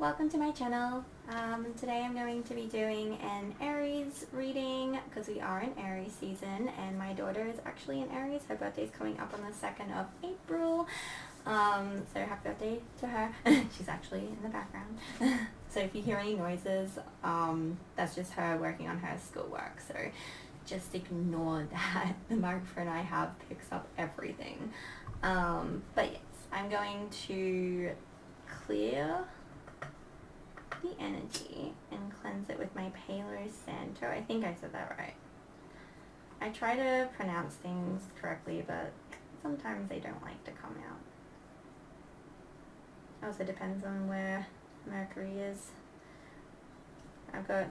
welcome to my channel. Today I'm going to be doing an Aries reading because we are in Aries season and my daughter is actually in Aries. Her birthday is coming up on the 2nd of April. So happy birthday to her. She's actually in the background. So if you hear any noises, that's just her working on her schoolwork. So just ignore that. The microphone I have picks up everything. But yes, I'm going to clear the energy and cleanse it with my Palo Santo. I think I said that right. I try to pronounce things correctly, but sometimes they don't like to come out. Also depends on where Mercury is. I'm a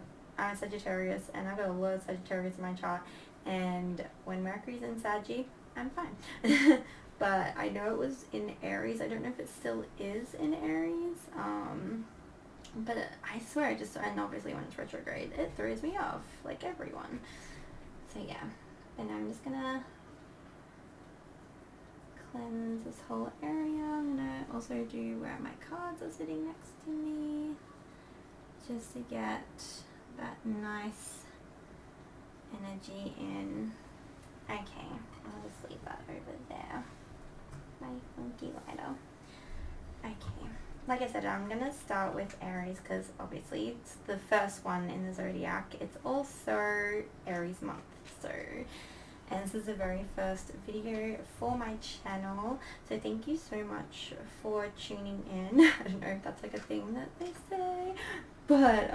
Sagittarius and I've got a lot of Sagittarius in my chart, and when Mercury's in Saggy, I'm fine. But I know it was in Aries. I don't know if it still is in Aries. But I swear, and obviously when it's retrograde, it throws me off, like everyone. So yeah, and I'm just gonna cleanse this whole area. I'm gonna also do where my cards are sitting next to me, just to get that nice energy in. Okay, I'll just leave that over there. My funky lighter. Okay, like I said, I'm gonna start with Aries because obviously it's the first one in the zodiac. It's also Aries month, so, and this is the very first video for my channel, so thank you so much for tuning in. I don't know if that's like a thing that they say, but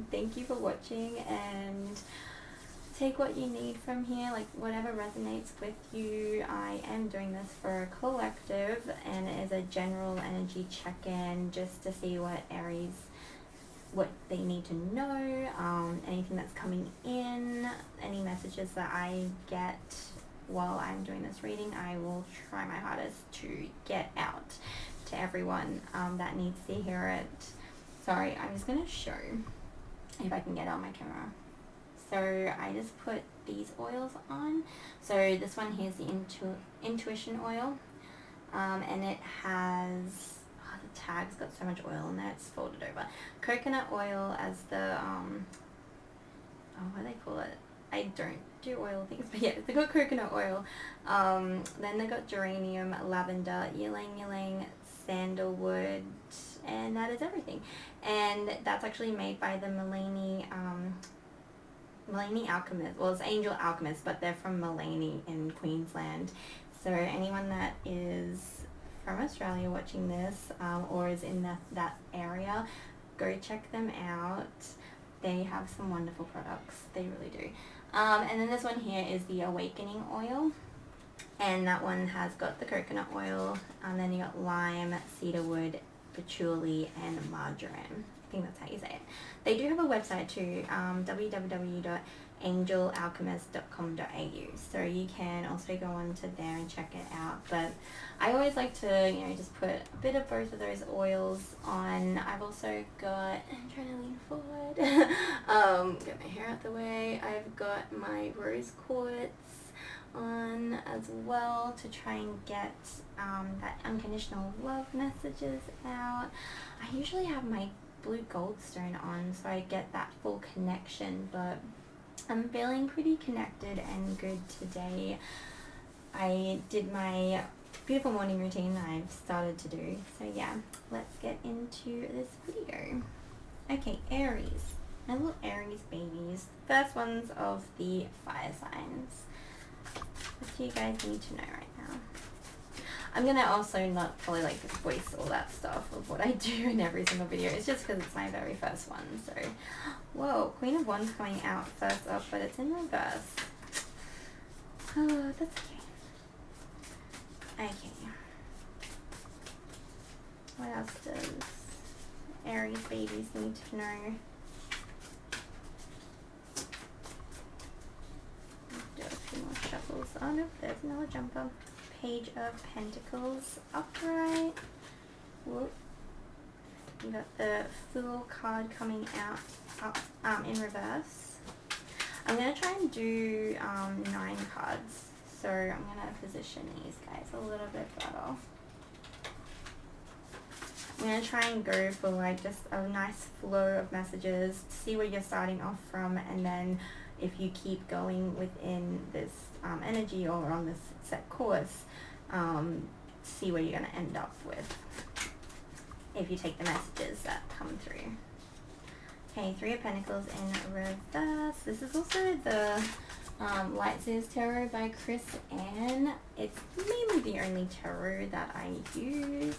thank you for watching, and take what you need from here, like whatever resonates with you. I am doing this for a collective and it is a general energy check-in just to see what Aries, what they need to know, anything that's coming in, any messages that I get while I'm doing this reading. I will try my hardest to get out to everyone that needs to hear it. Sorry, I'm just going to show if I can get on my camera. So I just put these oils on. So this one here is the Intuition oil, and it has, the tag's got so much oil in there, it's folded over. Coconut oil as the, what do they call it? I don't do oil things, but yeah, they got coconut oil. Then they got geranium, lavender, ylang ylang, sandalwood, and that is everything. And that's actually made by the Mullaney Alchemist. Well, it's Angel Alchemist, but they're from Mullaney in Queensland. So anyone that is from Australia watching this, or is in that area, go check them out. They have some wonderful products. They really do. And then this one here is the Awakening oil. And that one has got the coconut oil. And then you got lime, cedarwood, patchouli, and marjoram. I think that's how you say it. They do have a website too, www.angelalchemist.com.au, so you can also go onto there and check it out. But I always like to, just put a bit of both of those oils on. I've also got, I'm trying to lean forward, get my hair out the way. I've got my rose quartz on as well to try and get that unconditional love messages out. I usually have my blue goldstone on so I get that full connection, but I'm feeling pretty connected and good today. I did my beautiful morning routine I've started to do, so yeah, let's get into this video. Okay, Aries, my little Aries babies, first ones of the fire signs. What do you guys need to know right now? I'm going to also not probably like voice all that stuff of what I do in every single video. It's just because it's my very first one. So, whoa, Queen of Wands coming out first up, but it's in reverse. Oh, that's okay. Okay. What else does Aries babies need to know? Do a few more shuffles. Oh no, there's another jumper. Page of Pentacles upright. Whoop. You got the Fool card coming out up in reverse. I'm going to try and do 9 cards. So I'm going to position these guys a little bit better. I'm going to try and go for like just a nice flow of messages, see where you're starting off from, and then if you keep going within this energy or on this set course, see where you're going to end up with if you take the messages that come through. Okay, Three of Pentacles in reverse. This is also the Light Seers Tarot by Chris Ann. It's mainly the only tarot that I use.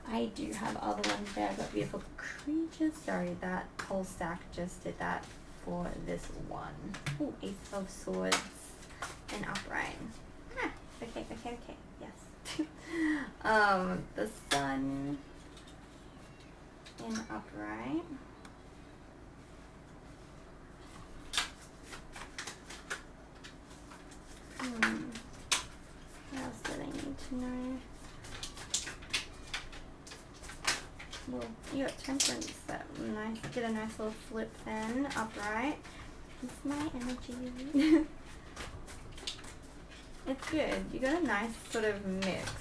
I do have other ones there. I've got Beautiful Creatures. Sorry, that whole stack just did that for this one. Oh, Ace of Swords and Upright. Ah, okay, yes. The Sun in Upright. What else do they need to know? Well, you got Temperance. That nice. Did a nice little flip then. Upright. It's my energy. It's good. You got a nice sort of mix.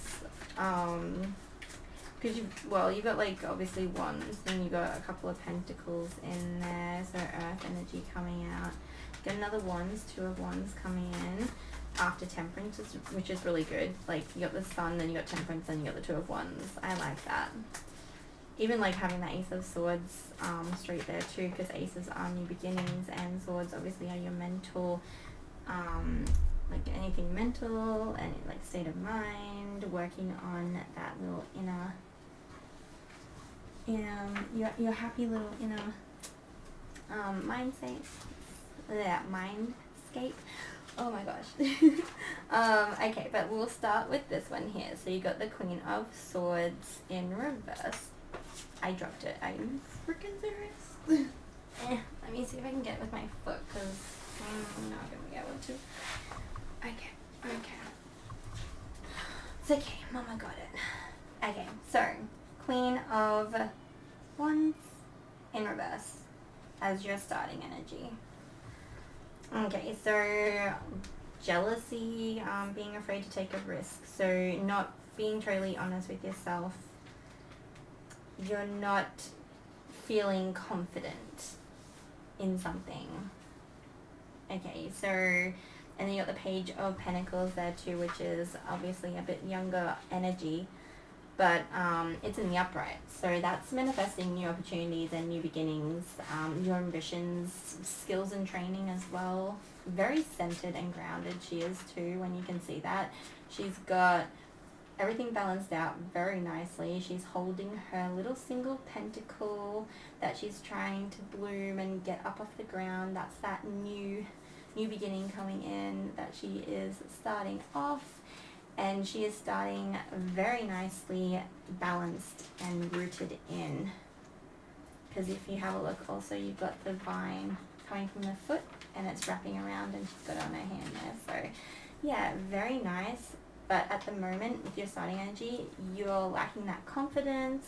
Because you got like obviously Wands, and you got a couple of Pentacles in there, so Earth energy coming out. Got another Wands, Two of Wands coming in after Temperance, which is really good. Like you got the Sun, then you got Temperance, then you got the Two of Wands. I like that. Even like having that Ace of Swords straight there too, because aces are new beginnings and swords obviously are your mental, like anything mental and like state of mind, working on that little inner, your happy little inner mindscape. Oh my gosh. Okay, but we'll start with this one here. So you got the Queen of Swords in reverse. I dropped it. I'm freaking serious. Let me see if I can get it with my foot, because I'm not going to be able to. Okay. It's okay. Mama got it. Okay, so Queen of Wands in reverse as your starting energy. Okay, so jealousy, being afraid to take a risk. So not being totally honest with yourself. You're not feeling confident in something. Okay, so, and then you got the Page of Pentacles there too, which is obviously a bit younger energy, but it's in the upright. So that's manifesting new opportunities and new beginnings, your ambitions, skills and training as well. Very centered and grounded she is too, when you can see that. She's got everything balanced out very nicely. She's holding her little single pentacle that she's trying to bloom and get up off the ground. That's that new beginning coming in that she is starting off, and she is starting very nicely balanced and rooted in. Because if you have a look, also you've got the vine coming from the foot and it's wrapping around, and she's got it on her hand there. So yeah, very nice. But at the moment, with your starting energy, you're lacking that confidence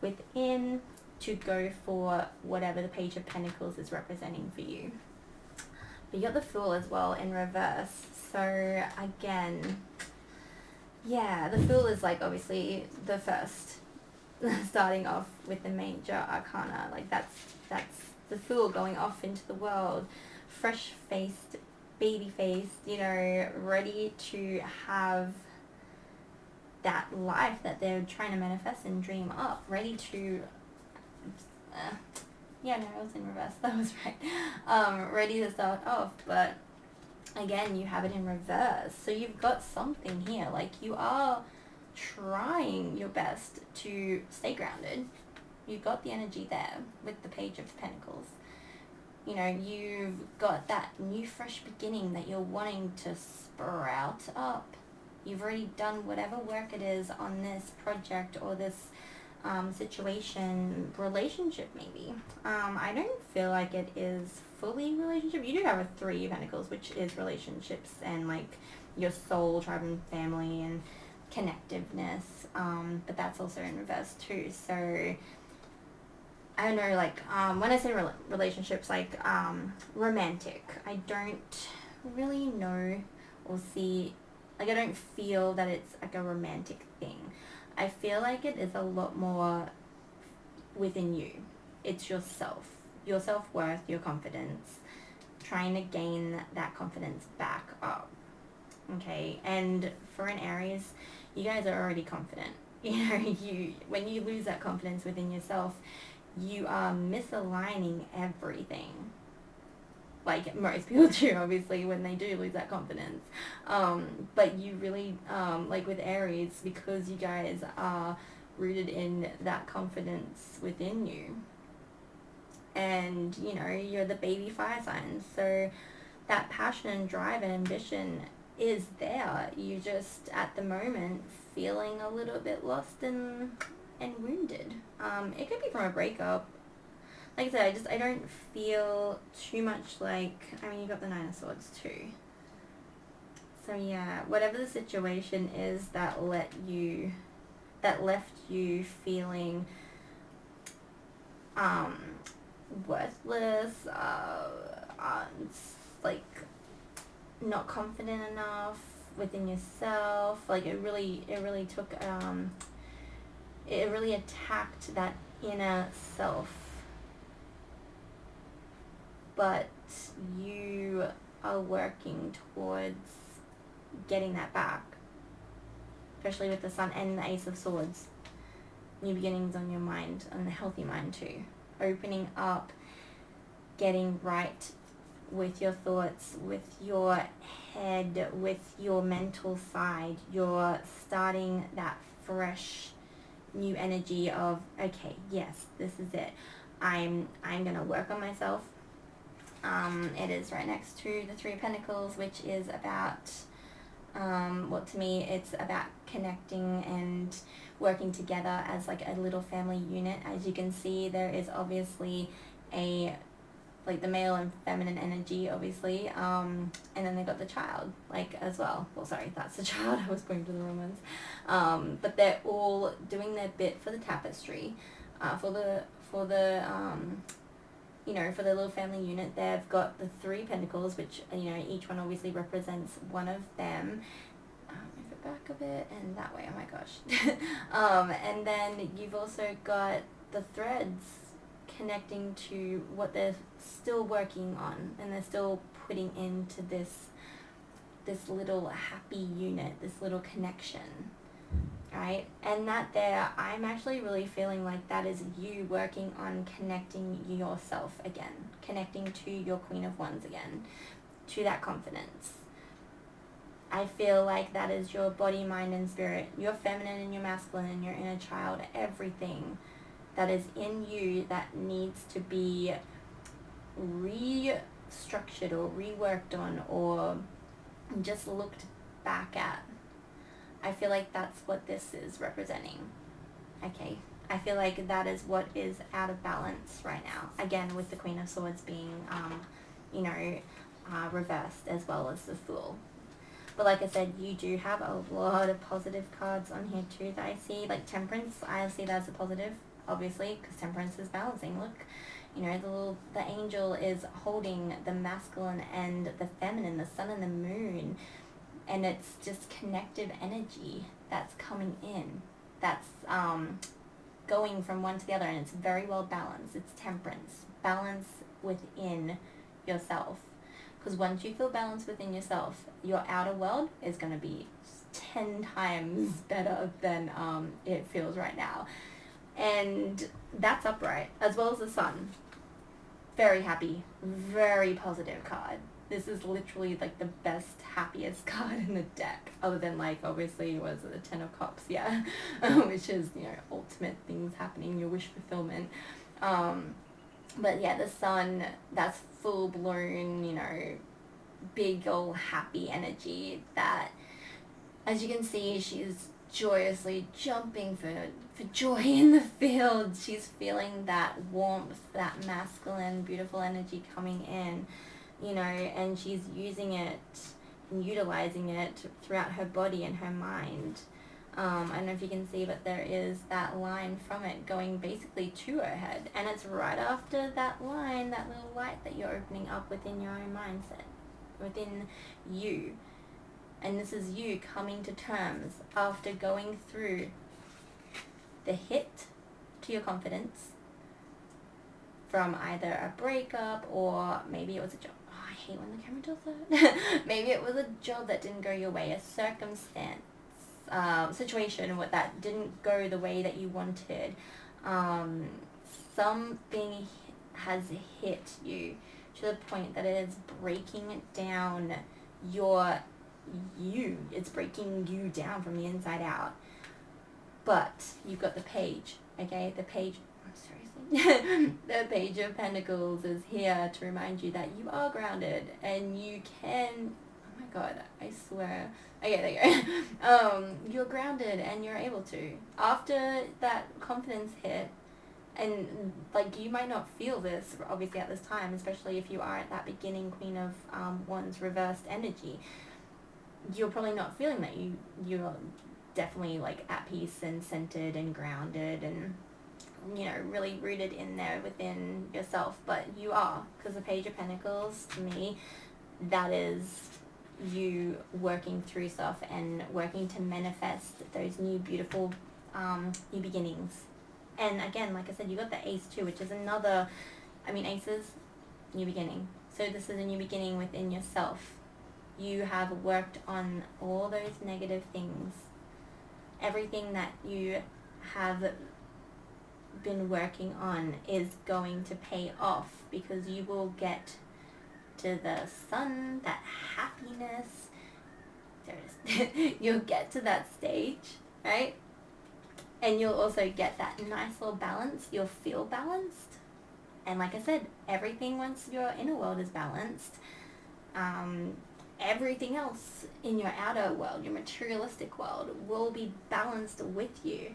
within to go for whatever the Page of Pentacles is representing for you. But you got the Fool as well in reverse. So again, yeah, the Fool is like obviously the first, starting off with the major arcana. Like that's the Fool going off into the world, fresh-faced, baby-faced, you know, ready to have that life that they're trying to manifest and dream up, ready to, yeah, no, it was in reverse, that was right, ready to start off, but again, you have it in reverse, so you've got something here, like you are trying your best to stay grounded. You've got the energy there with the Page of Pentacles. You know, you've got that new fresh beginning that you're wanting to sprout up. You've already done whatever work it is on this project or this situation, relationship maybe. I don't feel like it is fully relationship. You do have a Three of Pentacles, which is relationships and like your soul, tribe and family and connectiveness. But that's also in reverse too. So I don't know, like, when I say relationships, like, romantic, I don't really know or see, like, I don't feel that it's, like, a romantic thing. I feel like it is a lot more within you. It's yourself, your self-worth, your confidence, trying to gain that confidence back up. Okay, and for an Aries, you guys are already confident. When you lose that confidence within yourself, you are misaligning everything. Like most people do, obviously, when they do lose that confidence. But you really, like with Aries, because you guys are rooted in that confidence within you. And, you're the baby fire signs. So that passion and drive and ambition is there. You just, at the moment, feeling a little bit lost and wounded. It could be from a breakup. Like I said, I don't feel too much like, you got the Nine of Swords too. So yeah, whatever the situation is that left you feeling worthless, like not confident enough within yourself, like it really took, it really attacked that inner self. But you are working towards getting that back, especially with the Sun and the Ace of Swords. New beginnings on your mind, on the healthy mind too. Opening up, getting right with your thoughts, with your head, with your mental side. You're starting that fresh new energy of, okay, yes, this is it. I'm gonna work on myself. It is right next to the Three of Pentacles, which is about, to me, it's about connecting and working together as like a little family unit. As you can see, there is obviously like the male and feminine energy, obviously, and then they got the child, like, as well. Well, sorry, that's the child. I was going to the wrong ones. But they're all doing their bit for the tapestry, for the for the little family unit. They've got the Three Pentacles, which, each one obviously represents one of them. Move it back a bit, and that way, oh my gosh. And then you've also got the threads connecting to what they're still working on, and they're still putting into this little happy unit, this little connection. Right? And that there, I'm actually really feeling like that is you working on connecting yourself again, connecting to your Queen of Wands again, to that confidence. I feel like that is your body, mind, and spirit, your feminine and your masculine and your inner child, everything that is in you that needs to be restructured or reworked on or just looked back at. I feel like that's what this is representing. Okay, I feel like that is what is out of balance right now. Again, with the Queen of Swords being, reversed, as well as the Fool. But like I said, you do have a lot of positive cards on here too that I see. Like Temperance, I see that as a positive, obviously, because Temperance is balancing. Look, the angel is holding the masculine and the feminine, the sun and the moon. And it's just connective energy that's coming in. That's going from one to the other, and it's very well balanced. It's temperance. Balance within yourself. Because once you feel balanced within yourself, your outer world is going to be 10 times better than it feels right now. And that's upright, as well as the sun. Very happy, very positive card. This is literally like the best, happiest card in the deck, other than like obviously was the Ten of Cups, yeah, which is ultimate things happening, your wish fulfillment. But yeah, the sun, that's full blown, big old happy energy that, as you can see, she's joyously jumping for joy in the field. She's feeling that warmth, that masculine, beautiful energy coming in. And she's using it and utilizing it throughout her body and her mind. I don't know if you can see, but there is that line from it going basically to her head. And it's right after that line, that little light that you're opening up within your own mindset, within you. And this is you coming to terms after going through the hit to your confidence, from either a breakup, or maybe it was a job. Oh, I hate when the camera does that. Maybe it was a job that didn't go your way, a circumstance, situation that didn't go the way that you wanted. Something has hit you to the point that it is breaking down it's breaking you down from the inside out. But you've got the page, okay? The page, seriously, the Page of Pentacles is here to remind you that you are grounded and you can, oh my god, I swear. Okay, there you go. You're grounded and you're able to. After that confidence hit, and like you might not feel this obviously at this time, especially if you are at that beginning Queen of Wands reversed energy, you're probably not feeling that. You're definitely like at peace and centered and grounded and, you know, really rooted in there within yourself. But you are, because the Page of Pentacles, to me, that is you working through stuff and working to manifest those new beautiful new beginnings. And again, like I said, you got the Ace too, which is another, I mean, aces, new beginning. So this is a new beginning within yourself. You have worked on all those negative things. Everything that you have been working on is going to pay off, because you will get to the sun, that happiness. There it is. You'll get to that stage, right? And you'll also get that nice little balance. You'll feel balanced. And like I said, everything, once your inner world is balanced, everything else in your outer world, your materialistic world, will be balanced with you.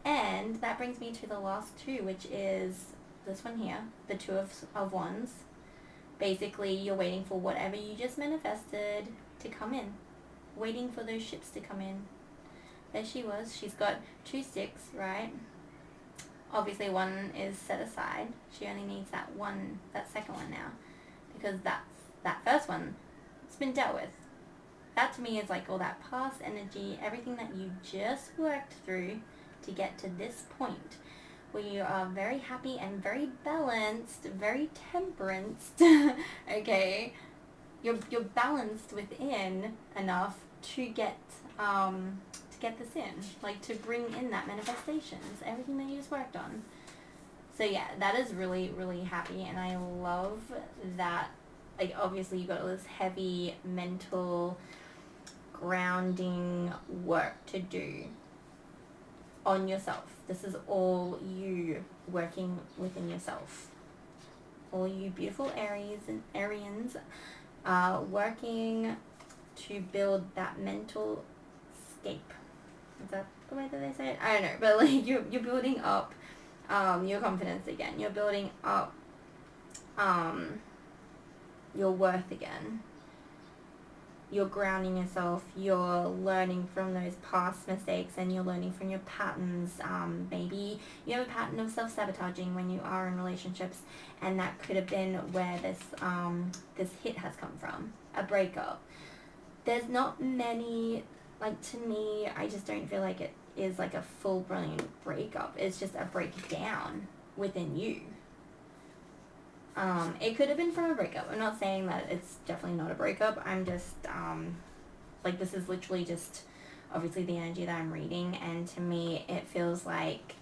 And that brings me to the last two, which is this one here, the Two of Wands. Basically, you're waiting for whatever you just manifested to come in. Waiting for those ships to come in. There she was. She's got 2 sticks, right? Obviously, one is set aside. She only needs that second one now, because that first one, it's been dealt with. That to me is like all that past energy, everything that you just worked through to get to this point where you are very happy and very balanced, very temperanced. Okay, you're balanced within enough to get this in, like to bring in that manifestations, everything that you just worked on. So yeah, that is really, really happy, and I love that. Like, obviously you got all this heavy mental grounding work to do on yourself. This is all you working within yourself. All you beautiful Aries and Arians working to build that mental scape. Is that the way that they say it? I don't know, but like you're building up your confidence again. You're building up your worth again. You're grounding yourself. You're learning from those past mistakes, and you're learning from your patterns. Maybe you have a pattern of self-sabotaging when you are in relationships, and that could have been where this hit has come from, a breakup. There's not many, like, to me, I just don't feel like it is like a full brilliant breakup. It's just a breakdown within you. It could have been from a breakup. I'm not saying that it's definitely not a breakup. I'm just, like, this is literally just obviously the energy that I'm reading, and to me it feels like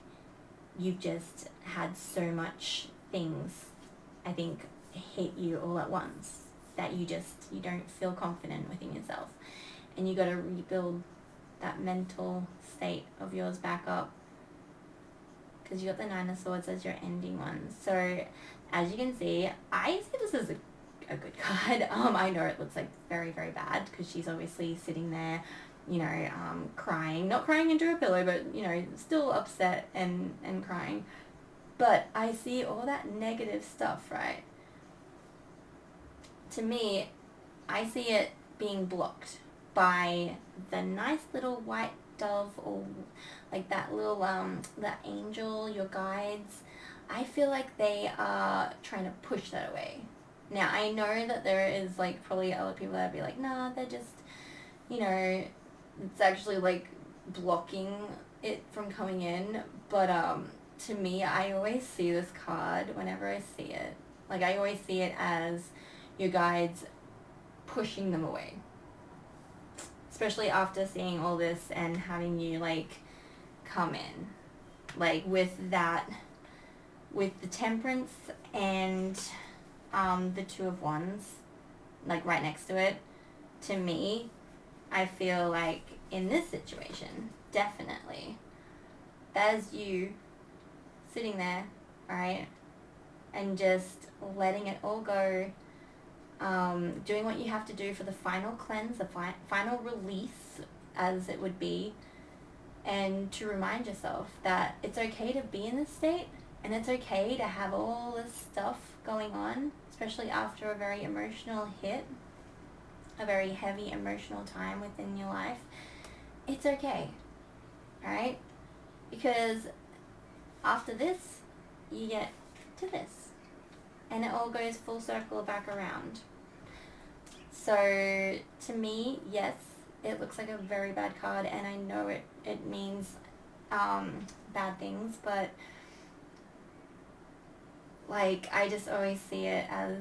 you've just had so much things, I think, hit you all at once, that you don't feel confident within yourself, and you got to rebuild that mental state of yours back up, because you got the Nine of Swords as your ending one. So as you can see, I see this as a good card. I know it looks like very, very bad, because she's obviously sitting there, you know, crying. Not crying into a pillow, but, you know, still upset and crying. But I see all that negative stuff, right? To me, I see it being blocked by the nice little white dove, or like that little, that angel, your guides. I feel like they are trying to push that away. Now, I know that there is, like, probably other people that would be like, nah, they're just, you know, it's actually, like, blocking it from coming in. But to me, I always see this card whenever I see it. Like, I always see it as your guides pushing them away. Especially after seeing all this and having you, like, come in. Like, with the Temperance and the Two of Wands, like, right next to it. To me, I feel like in this situation, definitely, there's you sitting there, right, and just letting it all go, doing what you have to do for the final cleanse, the final release, as it would be, and to remind yourself that it's okay to be in this state, and it's okay to have all this stuff going on, especially after a very emotional hit, a very heavy emotional time within your life. It's okay, alright? Because after this, you get to this, and it all goes full circle back around. So, to me, yes, it looks like a very bad card, and I know it means bad things, but, like, I just always see it as,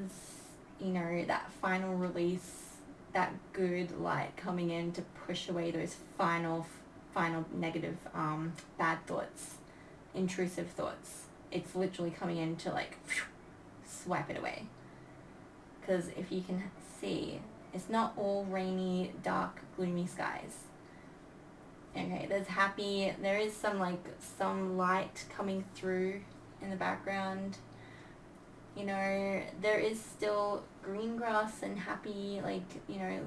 you know, that final release, that good light coming in to push away those final negative, bad thoughts, intrusive thoughts. It's literally coming in to, like, swipe it away. Because if you can see, it's not all rainy, dark, gloomy skies. Okay, there is some light coming through in the background. You know, there is still green grass and happy, like, you know,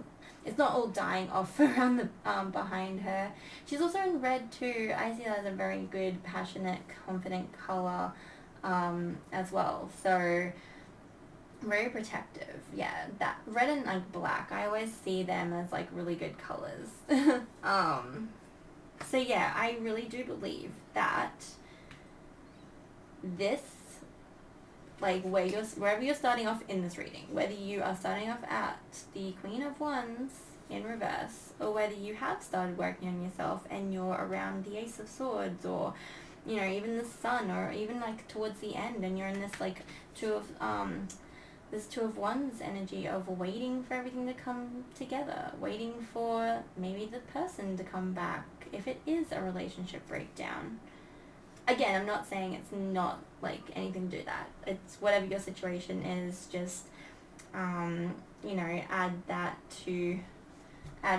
it's not all dying off around the, behind her. She's also in red too. I see that as a very good, passionate, confident color, as well. So, very protective. Yeah, that red and, like, black, I always see them as, like, really good colors. So yeah, I really do believe that this, like, wherever you're starting off in this reading, whether you are starting off at the Queen of Wands in reverse, or whether you have started working on yourself and you're around the Ace of Swords, or, you know, even the Sun, or even, like, towards the end and you're in this, like, this Two of Wands energy of waiting for everything to come together, waiting for maybe the person to come back if it is a relationship breakdown. Again, I'm not saying it's not, like, anything to do that. It's whatever your situation is, just, you know, add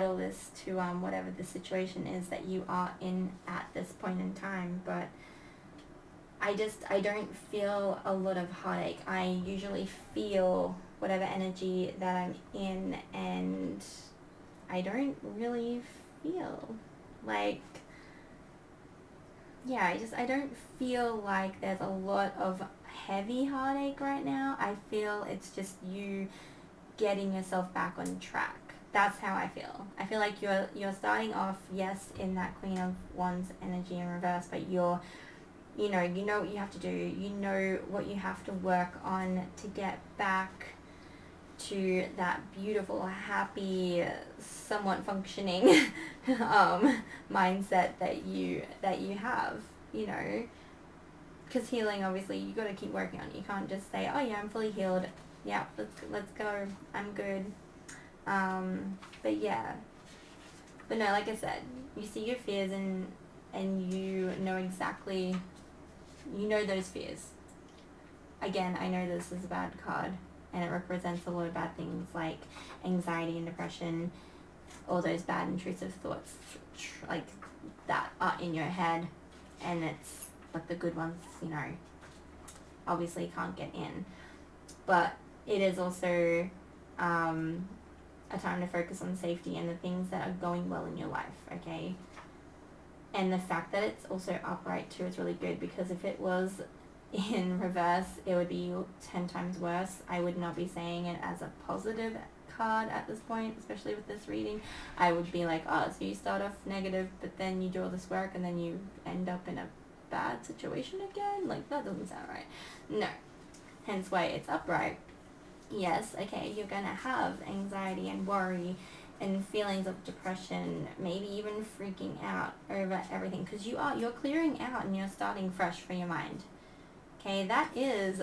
all this to whatever the situation is that you are in at this point in time. But I don't feel a lot of heartache. I usually feel whatever energy that I'm in, and I don't really feel like, yeah, I don't feel like there's a lot of heavy heartache right now. I feel it's just you getting yourself back on track. That's how I feel. I feel like you're starting off, yes, in that Queen of Wands energy in reverse, but you know what you have to do. You know what you have to work on to get back to that beautiful, happy, somewhat functioning mindset that you have, you know. Because healing, obviously, you got to keep working on it. You can't just say, oh yeah, I'm fully healed. Yeah, let's go. I'm good. But yeah. But no, like I said, you see your fears and you know exactly, you know those fears. Again, I know this is a bad card, and it represents a lot of bad things like anxiety and depression, all those bad intrusive thoughts like that are in your head, and it's like the good ones, you know, obviously can't get in. But it is also a time to focus on safety and the things that are going well in your life, okay? And the fact that it's also upright too is really good, because if it was in reverse, it would be 10 times worse. I would not be saying it as a positive card at this point, especially with this reading. I would be like, oh, so you start off negative, but then you do all this work and then you end up in a bad situation again? Like, that doesn't sound right. No. Hence why it's upright. Yes, okay, you're gonna have anxiety and worry and feelings of depression, maybe even freaking out over everything, because you're clearing out and you're starting fresh for your mind. Okay, that is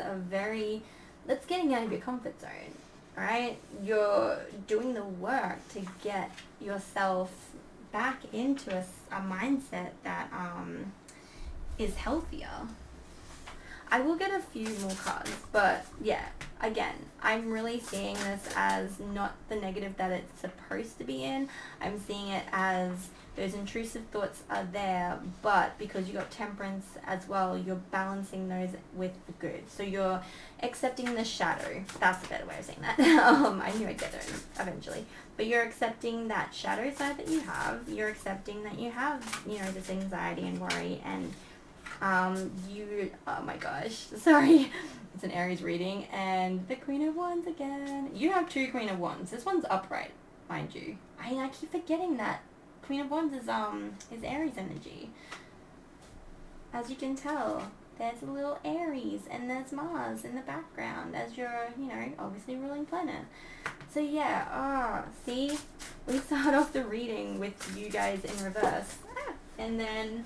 that's getting out of your comfort zone, right? You're doing the work to get yourself back into a mindset that is healthier. I will get a few more cards, but yeah, again, I'm really seeing this as not the negative that it's supposed to be in. I'm seeing it as those intrusive thoughts are there, but because you got Temperance as well, you're balancing those with the good. So you're accepting the shadow. That's a better way of saying that. I knew I'd get there eventually. But you're accepting that shadow side that you have. You're accepting that you have, this anxiety and worry, and oh my gosh, sorry, it's an Aries reading, and the Queen of Wands again. You have 2 Queen of Wands. This one's upright, mind you. I keep forgetting that Queen of Wands is Aries energy. As you can tell, there's a little Aries, and there's Mars in the background as your, obviously ruling planet. So yeah, see, we start off the reading with you guys in reverse, and then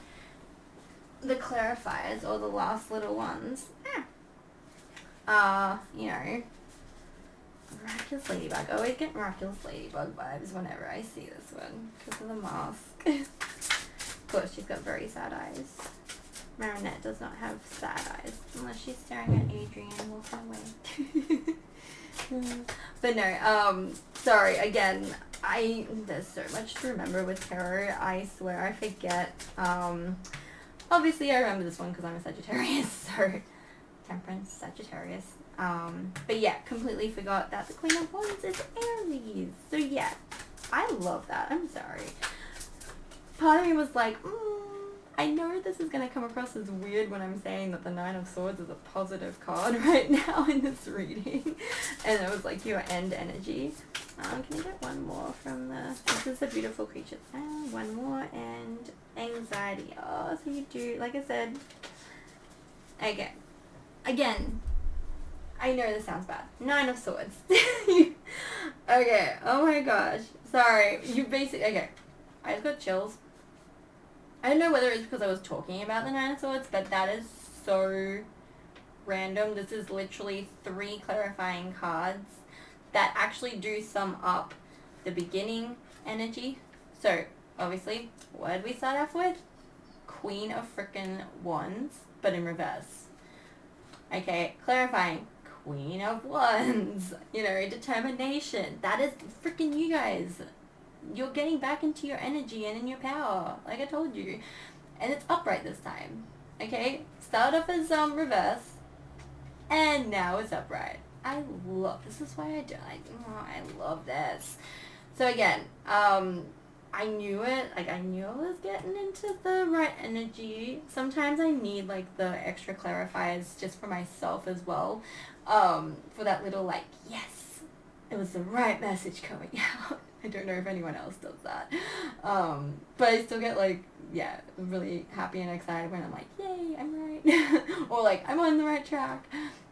the clarifiers, or the last little ones, Miraculous Ladybug. I always get Miraculous Ladybug vibes whenever I see this one, because of the mask. Of course, she's got very sad eyes. Marinette does not have sad eyes, unless she's staring at Adrian walking away. But no, sorry, again, there's so much to remember with tarot. I swear I forget. Obviously, I remember this one because I'm a Sagittarius, so Temperance, Sagittarius. But yeah, completely forgot that the Queen of Wands is Aries. So yeah, I love that. I'm sorry. Part of me was like, I know this is going to come across as weird when I'm saying that the Nine of Swords is a positive card right now in this reading. And it was like your end energy. Can I get one more from this is a beautiful creature. One more, and anxiety. Oh, so you do, like I said, again, I know this sounds bad. 9 of Swords. Okay, oh my gosh. Sorry, okay. I just got chills. I don't know whether it's because I was talking about the 9 of Swords, but that is so random. This is literally 3 clarifying cards that actually do sum up the beginning energy. So, obviously, what did we start off with? Queen of frickin' Wands, but in reverse. Okay, clarifying. Queen of Wands. Determination. That is frickin' you guys. You're getting back into your energy and in your power, like I told you. And it's upright this time. Okay? Start off as reverse, and now it's upright. This is why I love this. So again, I knew it, I knew I was getting into the right energy. Sometimes I need the extra clarifiers just for myself as well, for that little yes, it was the right message coming out. I don't know if anyone else does that, but I still get really happy and excited when I'm like, yay, I'm right, or I'm on the right track.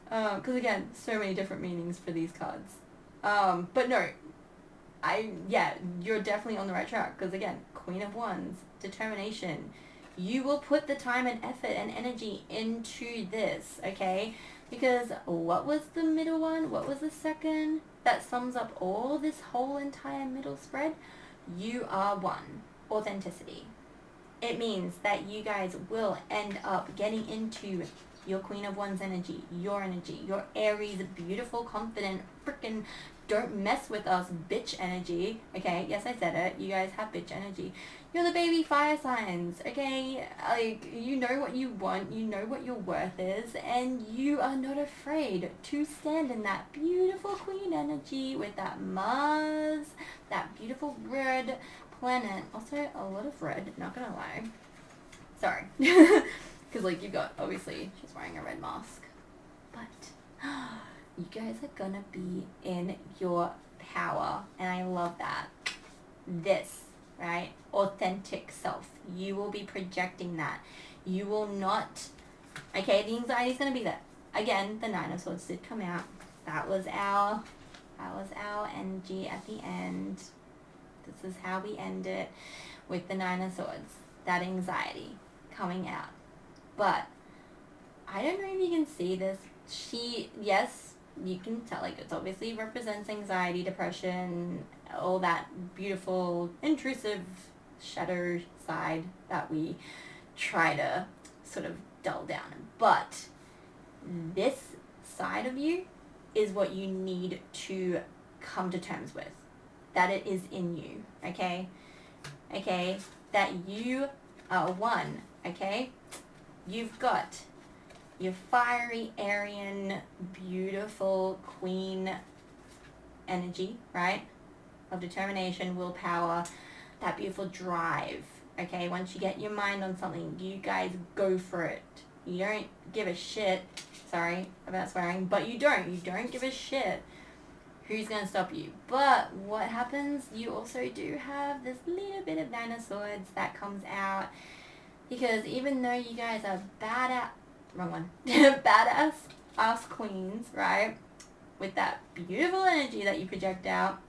Because again, so many different meanings for these cards. But no, you're definitely on the right track. Because again, Queen of Wands, determination. You will put the time and effort and energy into this, okay? Because what was the middle one? What was the second? That sums up all this whole entire middle spread. You are one. Authenticity. It means that you guys will end up getting into your Queen of Wands energy, your Aries, beautiful, confident, frickin' don't mess with us, bitch energy. Okay, yes, I said it. You guys have bitch energy. You're the baby fire signs, okay? You know what you want, you know what your worth is, and you are not afraid to stand in that beautiful queen energy with that Mars, that beautiful red planet. Also, a lot of red, not gonna lie. Sorry. Because, you've got, obviously, she's wearing a red mask. But you guys are gonna be in your power. And I love that. This, right? Authentic self. You will be projecting that. You will not... Okay, the anxiety's gonna be there. Again, the 9 of Swords did come out. That was our energy at the end. This is how we end it with the Nine of Swords. That anxiety coming out. But I don't know if you can see this. Yes, you can tell, like, it's obviously represents anxiety, depression, all that beautiful, intrusive shadow side that we try to sort of dull down. But this side of you is what you need to come to terms with. That it is in you, okay? Okay? That you are one, okay? You've got your fiery, Aryan, beautiful queen energy, right? Of determination, willpower, that beautiful drive, okay? Once you get your mind on something, you guys go for it. You don't give a shit, sorry about swearing, but you don't give a shit who's going to stop you. But what happens, you also do have this little bit of Nine of Swords that comes out, because even though you guys are badass ass queens, right, with that beautiful energy that you project out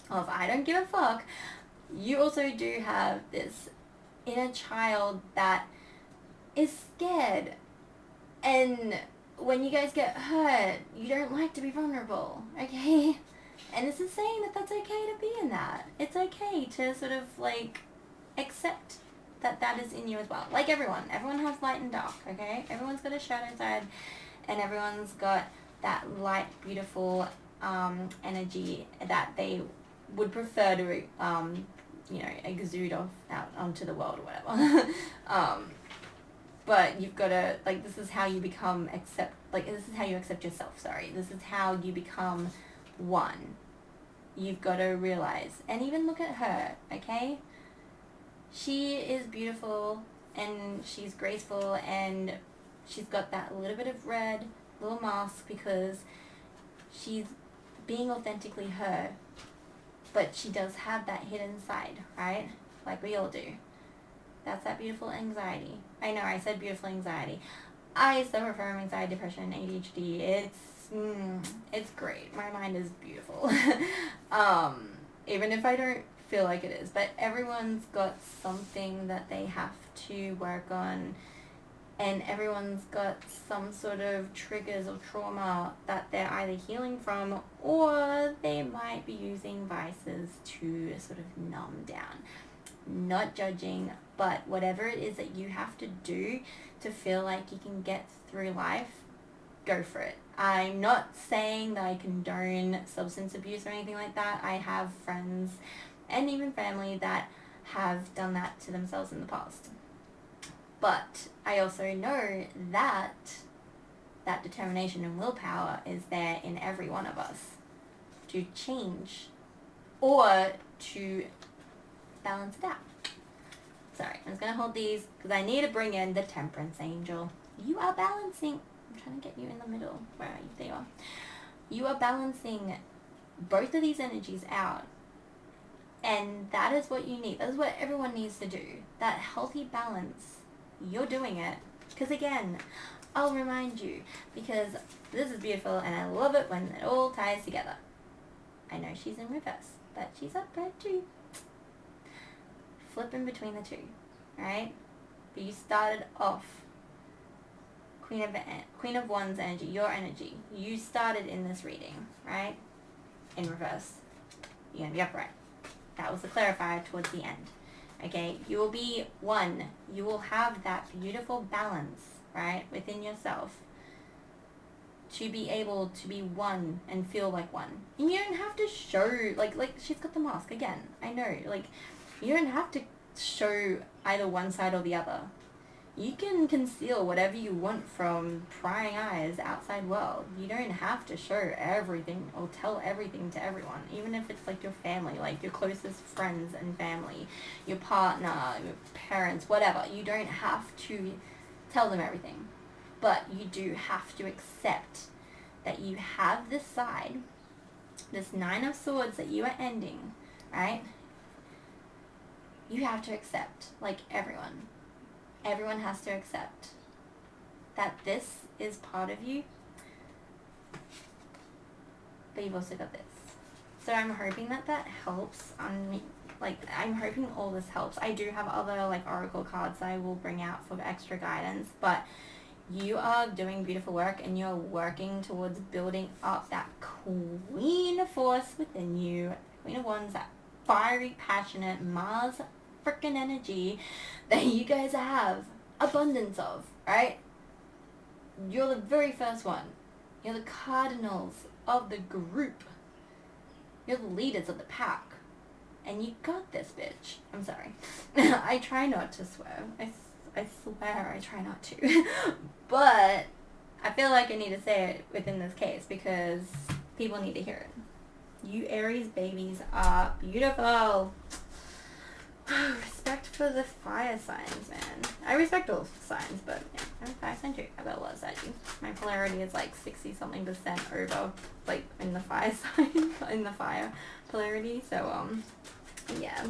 of I don't give a fuck, you also do have this inner child that is scared, and when you guys get hurt, you don't like to be vulnerable, okay? And this is saying that that's okay to be in that. It's okay to sort of, like, accept that that is in you as well. Like everyone has light and dark, okay? Everyone's got a shadow side, and everyone's got that light, beautiful energy that they would prefer to, exude out onto the world or whatever. But you've got to, like, this is how you this is how you accept yourself, sorry. This is how you become one. You've got to realize, and even look at her, okay? She is beautiful, and she's graceful, and she's got that little bit of red, little mask, because she's being authentically her, but she does have that hidden side, right? Like we all do. That's that beautiful anxiety. I know, I said beautiful anxiety. I suffer from anxiety, depression, ADHD. It's great. My mind is beautiful. Even if I don't feel like it is. But everyone's got something that they have to work on. And everyone's got some sort of triggers or trauma that they're either healing from, or they might be using vices to sort of numb down. Not judging, but whatever it is that you have to do to feel like you can get through life, go for it. I'm not saying that I condone substance abuse or anything like that. I have friends and even family that have done that to themselves in the past. But I also know that that determination and willpower is there in every one of us to change or to balance it out. Sorry, I'm just going to hold these because I need to bring in the Temperance Angel. You are balancing. I'm trying to get you in the middle. Where are you? There you are. You are balancing both of these energies out. And that is what you need. That is what everyone needs to do. That healthy balance. You're doing it. Because again, I'll remind you, because this is beautiful and I love it when it all ties together. I know she's in reverse, but she's up there too. Flipping between the two, right? But you started off Queen of Wands energy, your energy. You started in this reading, right? In reverse. You're going to be upright. That was the clarifier towards the end. Okay? You will be one. You will have that beautiful balance, right? Within yourself. To be able to be one and feel like one. And you don't have to show, like she's got the mask again. I know, like, you don't have to show either one side or the other. You can conceal whatever you want from prying eyes, outside world. You don't have to show everything or tell everything to everyone, even if it's like your family, like your closest friends and family, your partner, your parents, whatever. You don't have to tell them everything, but you do have to accept that you have this side, this Nine of Swords that you are ending, right? You have to accept, like everyone. Everyone has to accept that this is part of you, but you've also got this. So I'm hoping that that helps on like, I'm hoping all this helps. I do have other, like, oracle cards I will bring out for extra guidance, but you are doing beautiful work, and you're working towards building up that queen force within you. Queen of Wands, that fiery, passionate Mars freaking energy that you guys have abundance of, right? You're the very first one. You're the cardinals of the group. You're the leaders of the pack. And you got this, bitch. I'm sorry. I try not to swear. I swear I try not to. But I feel like I need to say it within this case because people need to hear it. You Aries babies are beautiful. Respect for the fire signs, man. I respect all signs, but yeah, I'm a fire sign too. I've got a lot of Sagittarius. My polarity is like 60-something% over, like, in the fire sign, in the fire polarity. So, yeah.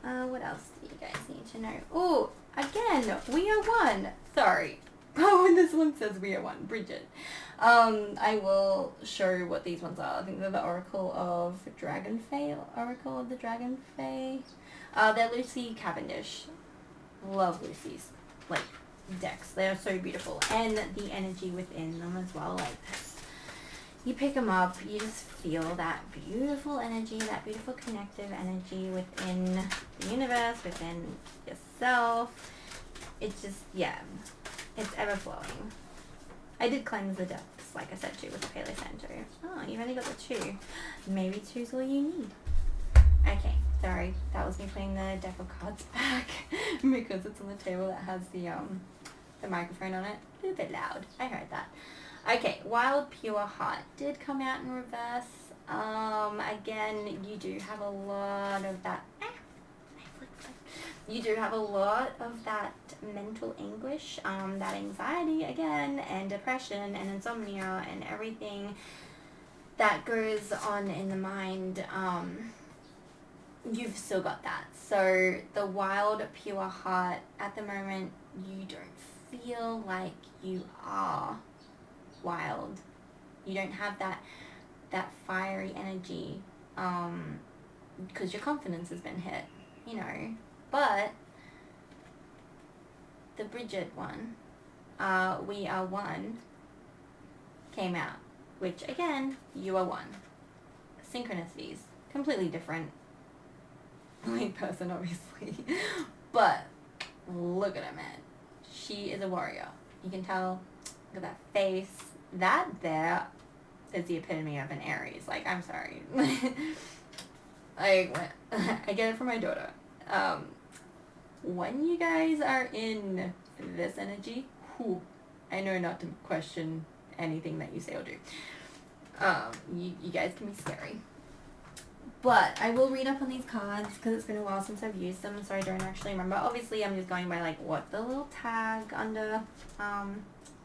What else do you guys need to know? Oh, again, we are one. Sorry. Oh, and this one says we are one. Bridget. I will show you what these ones are. I think they're the Oracle of Dragon Fae. Oracle of the Dragon Fae. They're Lucy Cavendish. Love Lucy's, like, decks. They are so beautiful. And the energy within them as well. Like, you pick them up, you just feel that beautiful energy, that beautiful connective energy within the universe, within yourself. It's just, yeah, it's ever flowing. I did cleanse the depths, like I said too, with the Palo Santo. Oh, you've only got the 2. Maybe 2's all you need. Okay, sorry, that was me putting the deck of cards back because it's on the table that has the microphone on it. A little bit loud. I heard that. Okay, Wild Pure Heart did come out in reverse. Again, you do have a lot of that. You do have a lot of that mental anguish, that anxiety again, and depression and insomnia and everything that goes on in the mind. You've still got that. So the Wild Pure Heart, at the moment, you don't feel like you are wild. You don't have that fiery energy, because your confidence has been hit, you know. But the Bridget one, We Are One, came out, which again, you are one. Synchronicities, completely different person, obviously, but look at her, man. She is a warrior. You can tell. Look at that face. That there is the epitome of an Aries. Like, I'm sorry. I get it from my daughter. When you guys are in this energy, I know not to question anything that you say or do. You guys can be scary. But I will read up on these cards because it's been a while since I've used them, so I don't actually remember. Obviously, I'm just going by, like, what the little tag under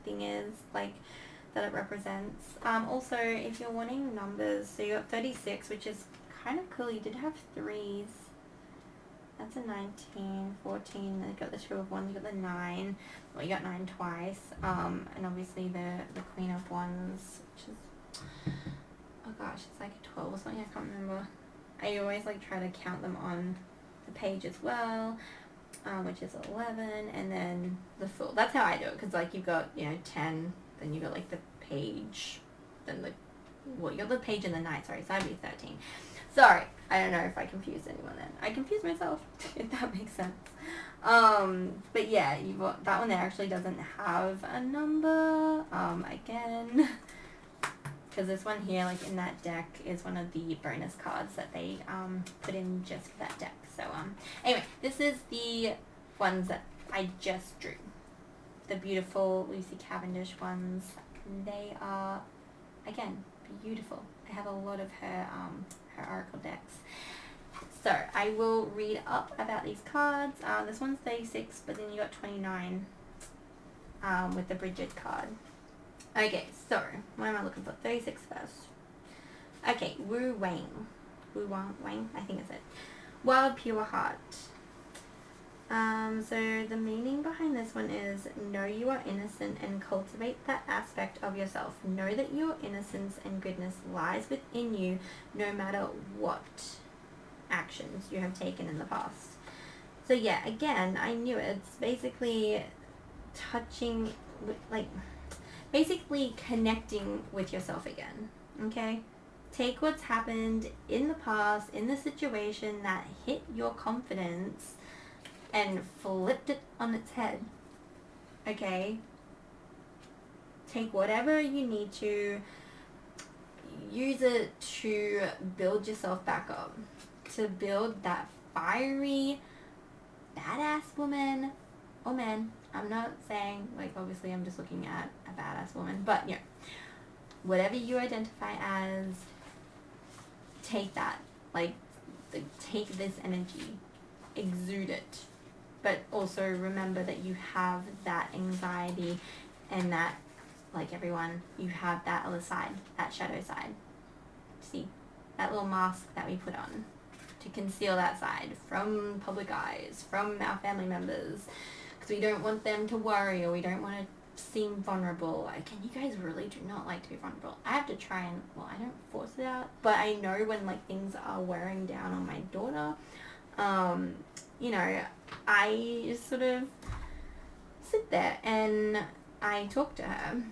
thing is, like, that it represents. Also, if you're wanting numbers, so you got 36, which is kind of cool. You did have 3s. That's a 19, 14, then you got the 2 of 1s, you got the 9. Well, you got 9 twice. And obviously the Queen of Wands, which is, oh gosh, it's like a 12 or something, I can't remember. I always, like, try to count them on the page as well, which is 11, and then the Fool. That's how I do it, because, like, you've got, you know, 10, then you got, like, the page, then you got the page and the knight, sorry, so that'd be 13. Sorry, I don't know if I confused anyone then. I confused myself, if that makes sense. But yeah, that one there actually doesn't have a number, again. Because this one here, like, in that deck, is one of the bonus cards that they put in just for that deck. So, anyway, this is the ones that I just drew. The beautiful Lucy Cavendish ones. They are, again, beautiful. I have a lot of her oracle decks. So, I will read up about these cards. This one's 36, but then you got 29 with the Bridget card. Okay, so, what am I looking for? 36 first. Okay, Wu Wang. I think it's it. Wild Pure Heart. So the meaning behind this one is, know you are innocent and cultivate that aspect of yourself. Know that your innocence and goodness lies within you no matter what. actions you have taken in the past. So yeah, again, I knew it. It's basically touching, like, basically connecting with yourself again, okay? Take what's happened in the past, in the situation that hit your confidence, and flipped it on its head, okay? Take whatever you need to, use it to build yourself back up, to build that fiery, badass woman or man. I'm not saying, like, obviously I'm just looking at a badass woman, but, you know, whatever you identify as, take that. Like, take this energy, exude it. But also remember that you have that anxiety and that, like everyone, you have that other side, that shadow side. See, that little mask that we put on to conceal that side from public eyes, from our family members, because we don't want them to worry, or we don't want to seem vulnerable. Like, and you guys really do not like to be vulnerable. I have to try and, well, I don't force it out, but I know when, like, things are wearing down on my daughter, you know, I just sort of sit there and I talk to her,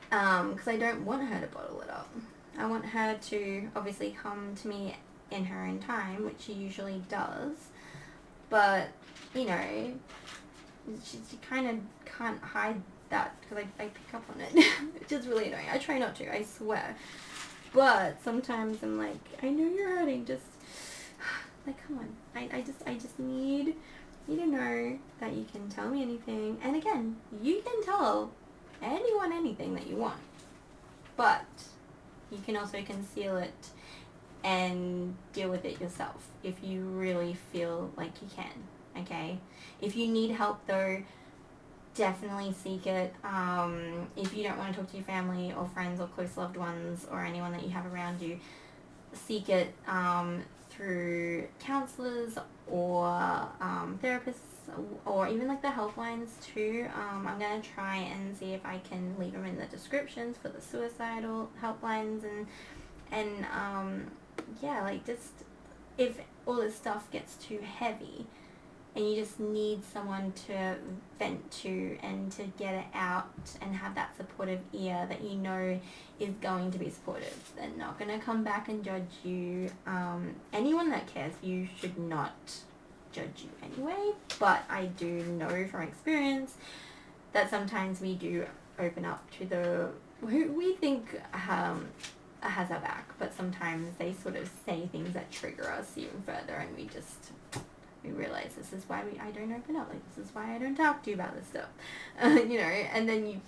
because I don't want her to bottle it up. I want her to obviously come to me in her own time, which she usually does, but, you know, she kind of can't hide that, because I pick up on it, which is really annoying. I try not to, I swear, but sometimes I'm like, I know you're hurting, just, like, come on, I just need you to know that you can tell me anything, and again, you can tell anyone anything that you want, but you can also conceal it and deal with it yourself if you really feel like you can, okay? If you need help, though, definitely seek it. If you don't want to talk to your family or friends or close loved ones or anyone that you have around you, seek it through counselors or therapists, or even like the helplines too. I'm going to try and see if I can leave them in the descriptions for the suicidal helplines, and yeah, like, just if all this stuff gets too heavy and you just need someone to vent to and to get it out and have that supportive ear that you know is going to be supportive. They're not going to come back and judge you. Anyone that cares for you should not judge you anyway, but I do know from experience that sometimes we do open up to the who we think has our back, but sometimes they sort of say things that trigger us even further, and we realize this is why I don't open up, like, this is why I don't talk to you about this stuff, you know, and then you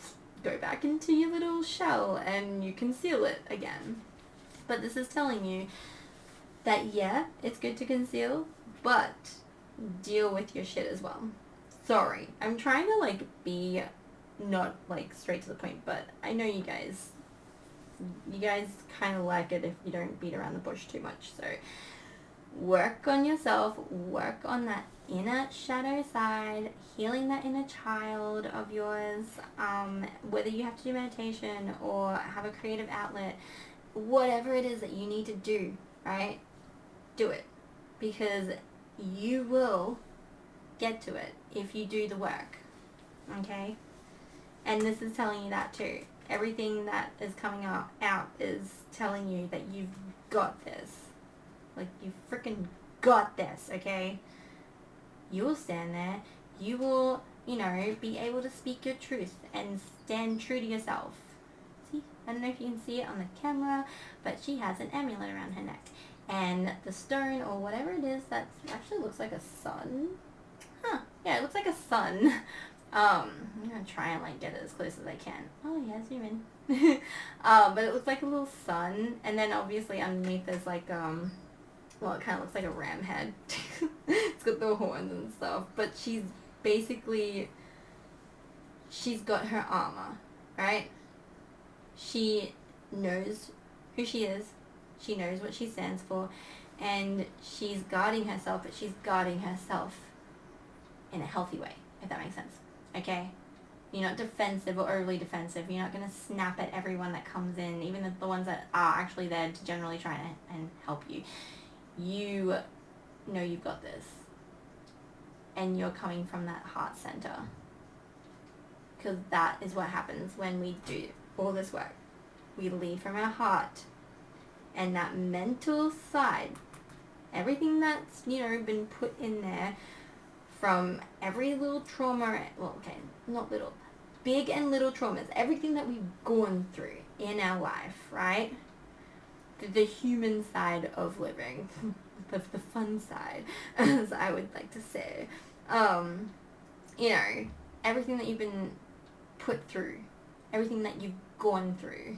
go back into your little shell and you conceal it again. But this is telling you that, yeah, it's good to conceal, but deal with your shit as well. Sorry, I'm trying to, like, be not, like, straight to the point, but I know you guys kind of like it if you don't beat around the bush too much, so work on yourself, work on that inner shadow side, healing that inner child of yours, whether you have to do meditation or have a creative outlet, whatever it is that you need to do, right? Do it, because you will get to it if you do the work, okay? And this is telling you that too. Everything that is coming out is telling you that you've got this. Like, you freaking got this, okay? You will stand there. You will, you know, be able to speak your truth and stand true to yourself. See? I don't know if you can see it on the camera, but she has an amulet around her neck. And the stone, or whatever it is, that actually looks like a sun. Huh. Yeah, it looks like a sun. I'm gonna try and, like, get it as close as I can. Oh yeah, zoom in. But it looks like a little sun, and then obviously underneath there's, like, well, it kind of looks like a ram head. It's got the horns and stuff, but she's got her armor, right? She knows who she is, she knows what she stands for, and she's guarding herself, but she's guarding herself in a healthy way, if that makes sense. Okay? You're not defensive or overly defensive. You're not going to snap at everyone that comes in, even the ones that are actually there to generally try and help you. you know you've got this. And you're coming from that heart center. Because that is what happens when we do all this work. We lead from our heart. And that mental side, everything that's, you know, been put in there from every little trauma, well, okay, not little, big and little traumas, everything that we've gone through in our life, right? The human side of living, the fun side, as I would like to say. You know, everything that you've been put through, everything that you've gone through.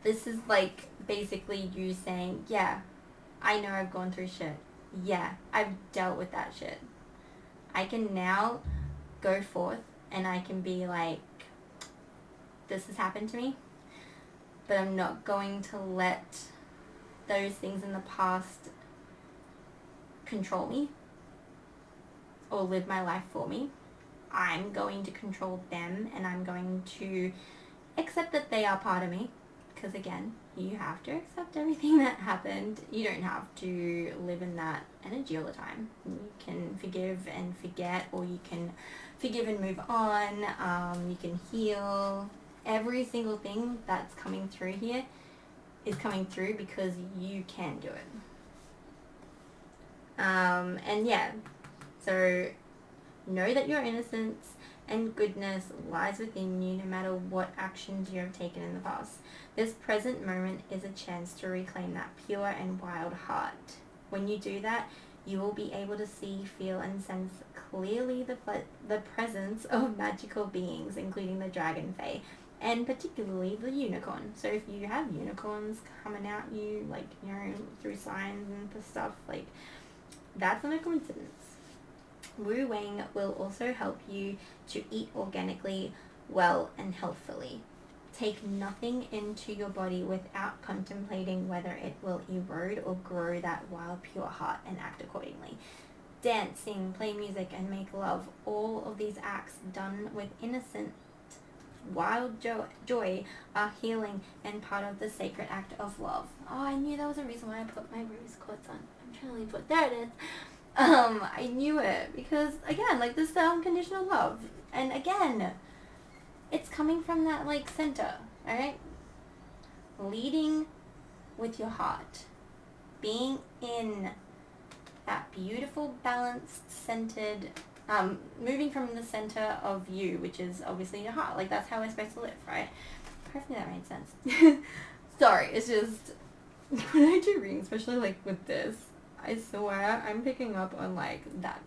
This is like basically you saying, yeah, I know I've gone through shit. Yeah, I've dealt with that shit. I can now go forth and I can be like, this has happened to me, but I'm not going to let those things in the past control me or live my life for me. I'm going to control them, and I'm going to accept that they are part of me. Because again, you have to accept everything that happened. You don't have to live in that energy all the time. You can forgive and forget, or you can forgive and move on. You can heal. Every single thing that's coming through here is coming through because you can do it. And yeah, so know that your innocence and goodness lies within you no matter what actions you have taken in the past. This present moment is a chance to reclaim that pure and wild heart. When you do that, you will be able to see, feel, and sense clearly the presence of magical beings, including the dragon fae, and particularly the unicorn. So if you have unicorns coming at you, like, you know, through signs and stuff, like, that's not a coincidence. Wu Wang will also help you to eat organically, well, and healthfully. Take nothing into your body without contemplating whether it will erode or grow that wild, pure heart, and act accordingly. Dance, sing, play music, and make love. All of these acts done with innocent, wild joy are healing and part of the sacred act of love. Oh, I knew that was the reason why I put my rose quartz on. I'm trying to leave what there it is. I knew it because, again, like, this is unconditional love. And again, it's coming from that, like, center, alright? Leading with your heart. Being in that beautiful, balanced, centered, moving from the center of you, which is obviously your heart. Like, that's how we're supposed to live, right? Hopefully that made sense. Sorry, it's just, when I do readings, especially, like, with this, I swear I'm picking up on, like, that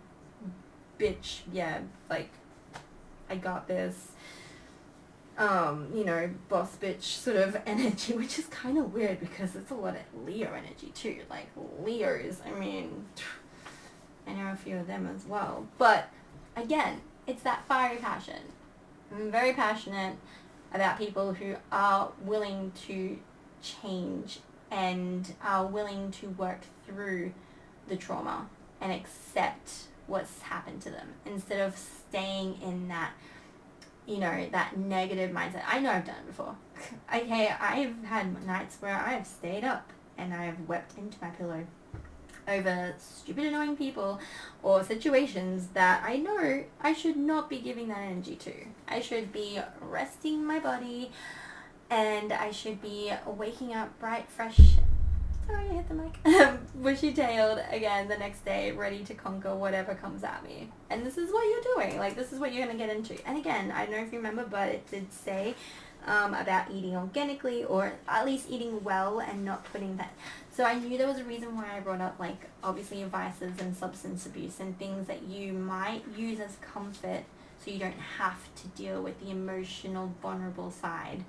bitch, yeah, like, I got this, you know, boss bitch sort of energy, which is kind of weird because it's a lot of Leo energy too. Like, Leos, I mean, I know a few of them as well. But again, it's that fiery passion. I'm very passionate about people who are willing to change and are willing to work through the trauma and accept what's happened to them instead of staying in that, you know, that negative mindset. I know I've done it before. Okay, I've had nights where I've stayed up and I've wept into my pillow over stupid annoying people or situations that I know I should not be giving that energy to. I should be resting my body and I should be waking up bright, fresh, sorry I hit the mic, bushy-tailed again the next day, ready to conquer whatever comes at me. And this is what you're doing. Like, this is what you're going to get into. And again, I don't know if you remember, but it did say about eating organically, or at least eating well and not putting that. So I knew there was a reason why I brought up, like, obviously vices and substance abuse and things that you might use as comfort so you don't have to deal with the emotional, vulnerable side,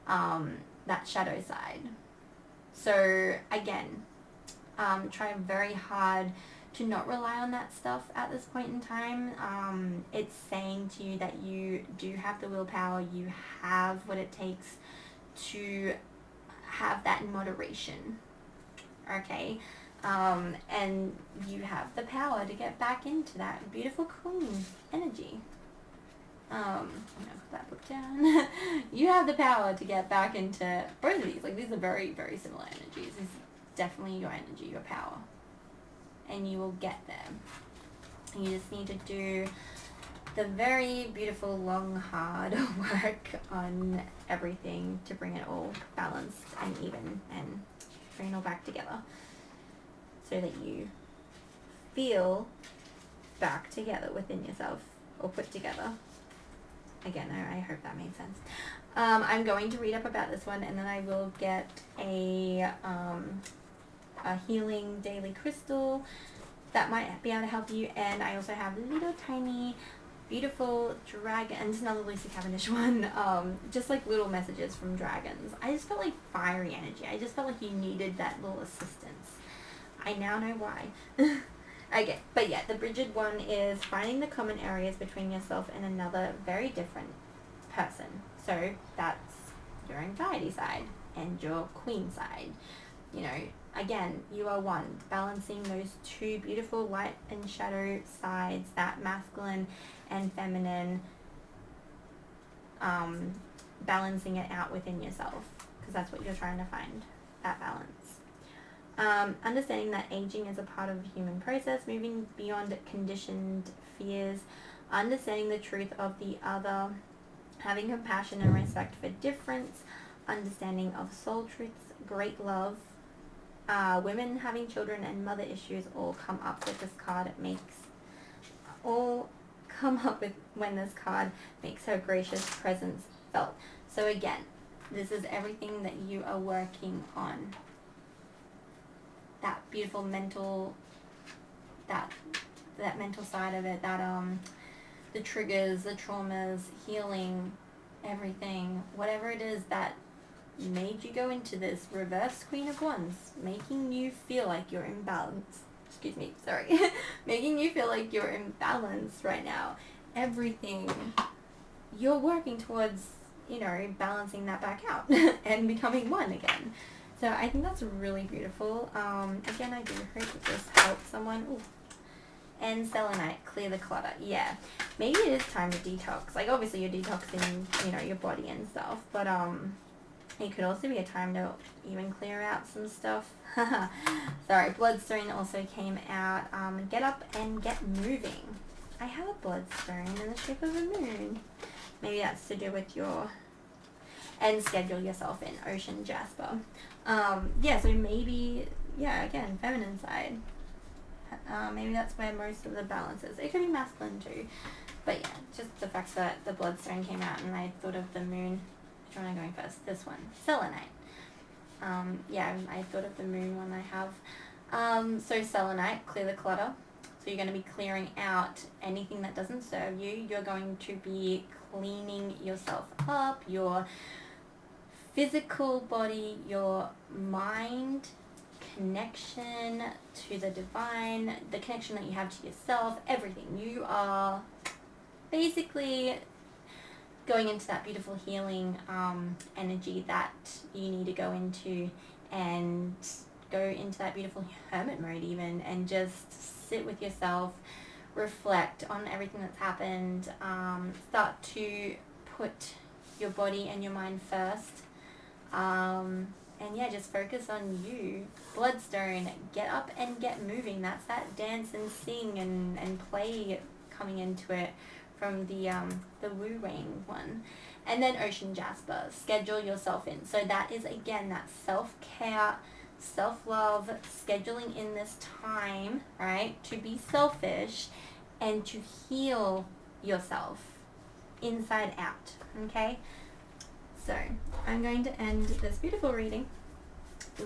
that shadow side. So again, try very hard to not rely on that stuff at this point in time. It's saying to you that you do have the willpower, you have what it takes to have that in moderation, okay? And you have the power to get back into that beautiful queen energy. I'm gonna put that book down. You have the power to get back into both of these. Like, these are very, very similar energies. definitely your energy, your power. And you will get there. And you just need to do the very beautiful, long, hard work on everything to bring it all balanced and even and bring it all back together so that you feel back together within yourself, or put together. Again, I hope that made sense. I'm going to read up about this one, and then I will get a healing daily crystal that might be able to help you. And I also have little tiny beautiful dragons, another Lucy Cavendish one, just like little messages from dragons. I just felt like fiery energy. I just felt like you needed that little assistance. I now know why. Okay, but yeah, the Bridget one is finding the common areas between yourself and another very different person. So that's your anxiety side and your queen side. You know, again, you are one, balancing those two beautiful light and shadow sides, that masculine and feminine, balancing it out within yourself, because that's what you're trying to find, that balance. Understanding that aging is a part of the human process, moving beyond conditioned fears, understanding the truth of the other, having compassion and respect for difference, understanding of soul truths, great love, women having children and mother issues all come up with this card. It makes all come up with when this card makes her gracious presence felt. So again, this is everything that you are working on. That beautiful mental, that mental side of it, that the triggers, the traumas, healing, everything, whatever it is that made you go into this reverse Queen of Wands, making you feel like you're in balance. Excuse me, sorry. Making you feel like you're in balance right now. Everything, you're working towards, you know, balancing that back out and becoming one again. So I think that's really beautiful. Again, I do hope that this helps someone. Ooh. And selenite, clear the clutter. Yeah, maybe it is time to detox. Like, obviously you're detoxing, you know, your body and stuff, but it could also be a time to even clear out some stuff. Sorry, bloodstone also came out. Get up and get moving. I have a bloodstone in the shape of a moon. Maybe that's to do with your... And schedule yourself in, ocean jasper. Yeah, so maybe, yeah, again, feminine side. Maybe that's where most of the balance is. It could be masculine too. But yeah, just the fact that the bloodstone came out and I thought of the moon. Which one am I going first? This one. Selenite. Yeah, I thought of the moon one I have. So selenite, clear the clutter. So you're going to be clearing out anything that doesn't serve you. You're going to be cleaning yourself up, your physical body, your mind, connection to the divine, the connection that you have to yourself, everything. You are basically going into that beautiful healing energy that you need to go into, and go into that beautiful hermit mode even, and just sit with yourself, reflect on everything that's happened, start to put your body and your mind first, and yeah, just focus on you. Bloodstone, get up and get moving. That's that dance and sing and play coming into it from the Wu Ring one. And then ocean jasper, schedule yourself in. So that is, again, that self-care, self-love, scheduling in this time, right, to be selfish and to heal yourself inside out, okay? So I'm going to end this beautiful reading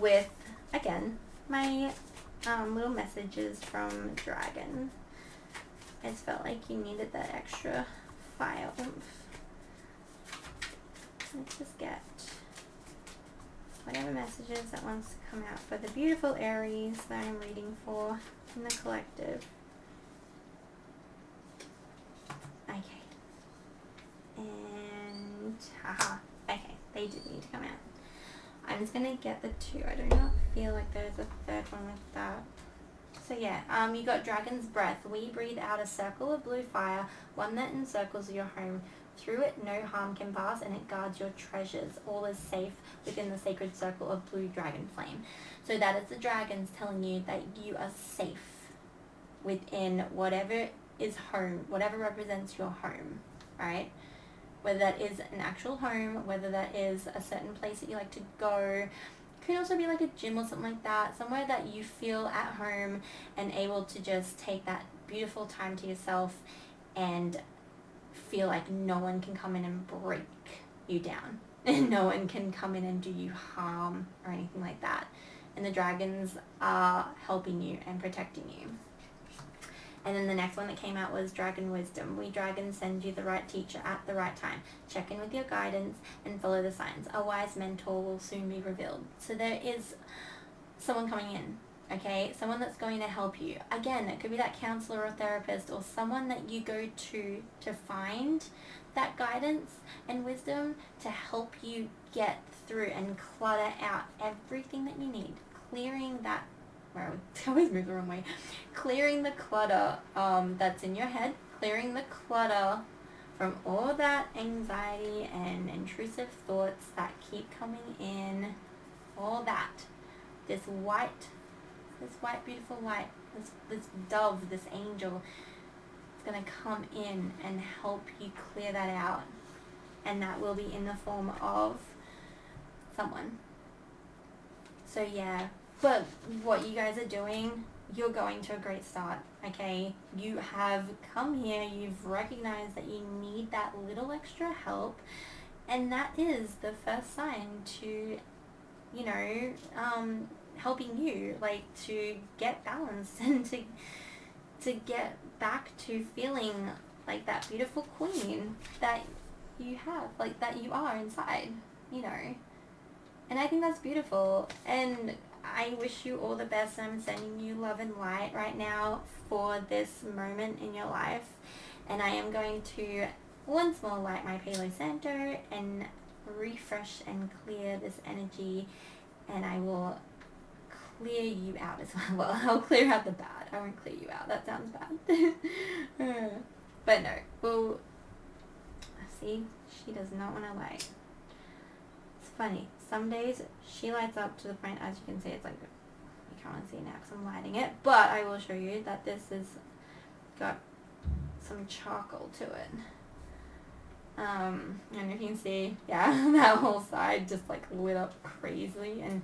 with, again, my little messages from Dragon. I just felt like you needed that extra fire oomph. Let's just get whatever messages that wants to come out for the beautiful Aries that I'm reading for in the collective. Okay. And, haha. Okay, they did need to come out. I'm just going to get the two. I do not feel like there's a third one with that. So yeah, you got Dragon's Breath. We breathe out a circle of blue fire, one that encircles your home. Through it, no harm can pass, and it guards your treasures. All is safe within the sacred circle of blue dragon flame. So that is the dragons telling you that you are safe within whatever is home, whatever represents your home, right? Whether that is an actual home, whether that is a certain place that you like to go. Could also be like a gym or something like that, somewhere that you feel at home and able to just take that beautiful time to yourself and feel like no one can come in and break you down and no one can come in and do you harm or anything like that. And the dragons are helping you and protecting you. And then the next one that came out was Dragon Wisdom. We dragons send you the right teacher at the right time. Check in with your guidance and follow the signs. A wise mentor will soon be revealed. So there is someone coming in, okay? Someone that's going to help you. Again, it could be that counselor or therapist or someone that you go to find that guidance and wisdom to help you get through and clutter out everything that you need. Clearing that, I always move the wrong way. Clearing the clutter that's in your head, clearing the clutter from all that anxiety and intrusive thoughts that keep coming in, all that. This white beautiful light, this dove, this angel, is going to come in and help you clear that out. And that will be in the form of someone. So yeah. But what you guys are doing, you're going to a great start, okay? You have come here, you've recognized that you need that little extra help, and that is the first sign to, you know, helping you, like, to get balanced and to get back to feeling like that beautiful queen that you have, like, that you are inside, you know? And I think that's beautiful, and I wish you all the best. I'm sending you love and light right now for this moment in your life. And I am going to once more light my Palo Santo and refresh and clear this energy. And I will clear you out as well. Well, I'll clear out the bad. I won't clear you out. That sounds bad. But no. Well, see, she does not want to light. It's funny. Some days she lights up to the point, as you can see, it's like, you can't see now because I'm lighting it, but I will show you that this has got some charcoal to it. And if you can see, yeah, that whole side just like lit up crazily, and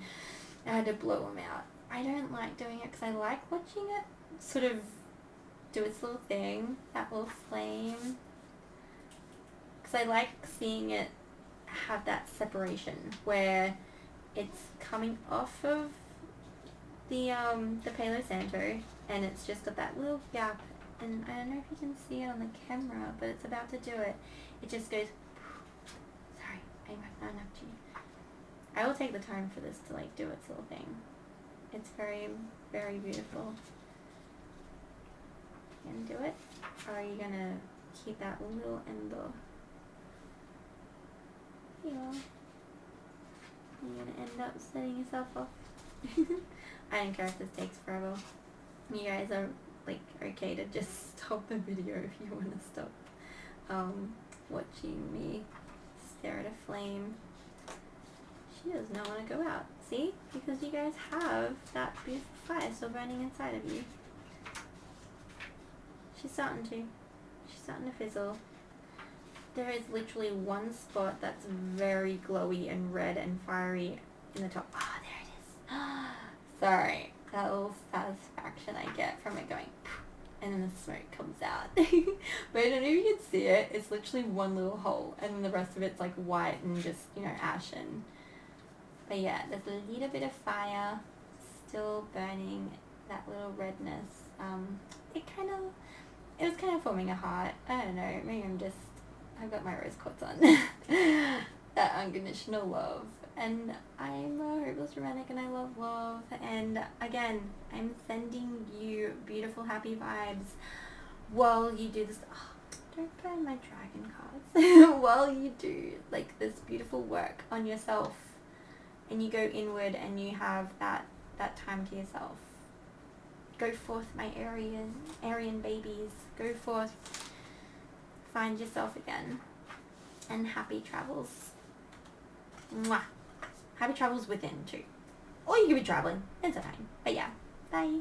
I had to blow them out. I don't like doing it because I like watching it sort of do its little thing, that little flame, because I like seeing it have that separation where it's coming off of the Palo Santo and it's just got that little gap, and I don't know if you can see it on the camera, but it's about to do it. It just goes, sorry, I'm not enough to you. I will take the time for this to like do its little thing. It's very, very beautiful. You gonna do it? Or are you gonna keep that little ember? You are. You're gonna end up setting yourself off. I don't care if this takes forever. You guys are like okay to just stop the video if you want to stop watching me stare at a flame. She does not want to go out. See? Because you guys have that beautiful fire still burning inside of you. She's starting to fizzle. There is literally one spot that's very glowy and red and fiery in the top. Ah, there it is. Sorry. That little satisfaction I get from it going, and then the smoke comes out. But I don't know if you can see it. It's literally one little hole, and then the rest of it's like white and just, you know, ashen. But yeah, there's a little bit of fire still burning, that little redness. It was kind of forming a heart. I don't know, maybe I've got my rose quartz on. That unconditional love. And I'm a herbalist romantic and I love love. And again, I'm sending you beautiful, happy vibes while you do this. Oh, don't burn my dragon cards. While you do like this beautiful work on yourself and you go inward and you have that time to yourself. Go forth, my Aryan babies. Go forth. Find yourself again. And happy travels. Mwah. Happy travels within too. Or you could be traveling. It's fine. But yeah. Bye.